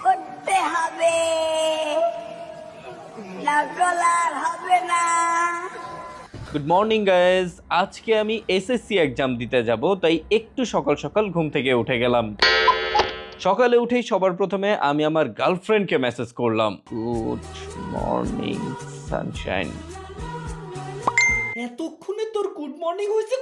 করতে হবে, নকল আর হবে না। গুড মর্নিং গাইজ, আজকে আমি এসএসসি এক্সাম দিতে যাব, তাই একটু সকাল সকাল ঘুম থেকে উঠে গেলাম। সকালে উঠেই সবার প্রথমে আমি আমার গার্লফ্রেন্ডকে মেসেজ করলাম, গুড মর্নিং সানশাইন। এতক্ষণে তোর গুড মর্নিং হয়েছে?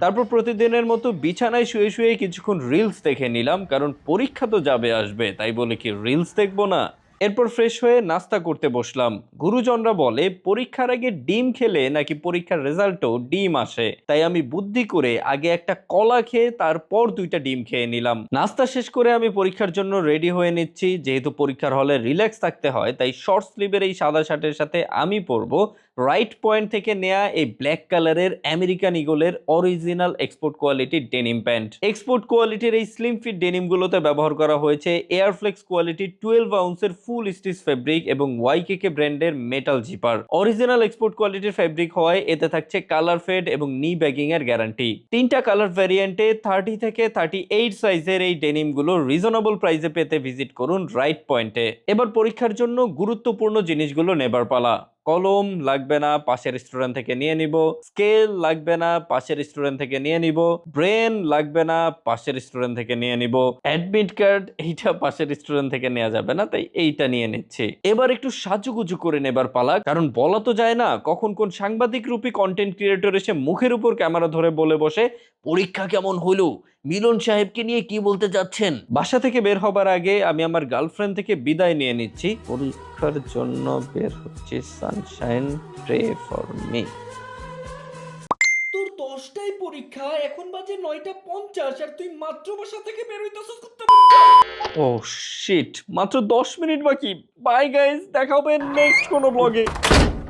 তারপর প্রতিদিনের মতো বিছানায় শুয়ে শুয়ে কিছুক্ষণ রিলস দেখে নিলাম, কারণ পরীক্ষা তো যাবে আসবে, তাই বলে কি রিলস দেখবো না। এরপর ফ্রেশ হয়ে নাস্তা করতে বসলাম। গুরুজনরা বলে পরীক্ষার আগে ডিম খেলে নাকি পরীক্ষার রেজাল্টও ডিম আসে, তাই আমি বুদ্ধি করে আগে একটা কলা খেয়ে তারপর 2টা ডিম খেয়ে নিলাম। নাস্তা শেষ করে আমি পরীক্ষার জন্য রেডি হয়ে নিচ্ছি। যেহেতু পরীক্ষার হলে রিল্যাক্স থাকতে হয়, তাই শর্ট স্লিভের এই সাদা শার্টের সাথে আমি পরবো রাইট পয়েন্ট থেকে নেয়া এই ব্ল্যাক কালারের আমেরিকান ইগলের অরিজিনাল এক্সপোর্ট কোয়ালিটির ডেনিম প্যান্ট। এক্সপোর্ট কোয়ালিটির এই স্লিম ফিট ডেনিমগুলোতে ব্যবহার করা হয়েছে এয়ারফ্লেক্স কোয়ালিটির 12 আউন্সের ফুল স্টিচ ফেব্রিক এবং ওয়াইকেকে ব্র্যান্ডের মেটাল জিপার। অরিজিনাল এক্সপোর্ট কোয়ালিটির ফেব্রিক হওয়ায় এতে থাকছে কালার ফেড এবং নি ব্যাগিং এর গ্যারান্টি। 3টা কালার ভ্যারিয়েন্টে 30 থেকে 38 সাইজের এই ডেনিমগুলো রিজনেবল প্রাইসে পেতে ভিজিট করুন রাইট পয়েন্টে। এবার পরীক্ষার জন্য গুরুত্বপূর্ণ জিনিসগুলো নেবার পালা। কলম লাগবে না, পাশের রেস্টুরেন্ট থেকে নিয়ে নিব। স্কেল লাগবে না, পাশের রেস্টুরেন্ট থেকে নিয়ে নিব। ব্রেন লাগবে না, পাশের রেস্টুরেন্ট থেকে নিয়ে নিব। অ্যাডমিট কার্ড, এইটা পাশের রেস্টুরেন্ট থেকে নেওয়া যাবে না, তাই এইটা নিয়ে নিচ্ছি। এবার একটু সাজুগুজু করে নেবার পালা, কারণ বলা তো যায় না কখন কোন সাংবাদিক রূপী কন্টেন্ট ক্রিয়েটর এসে মুখের উপর ক্যামেরা ধরে বলে বসে, পরীক্ষা কেমন হলো, মিলন সাহেবকে নিয়ে কি বলতে যাচ্ছেন। বাসা থেকে বের হবার আগে আমি আমার গার্লফ্রেন্ড থেকে বিদায় নিয়ে নিচ্ছি। পরীক্ষার জন্য বের হচ্ছে সানশাইন, প্রে ফর মি। তোর 10টায় পরীক্ষা, এখন বাজে 9:50 আর তুই মাত্র বাসা থেকে বের হইতাছস। ও শিট, মাত্র 10 মিনিট বাকি। বাই গাইস, দেখা হবে নেক্সট কোনো ব্লগে।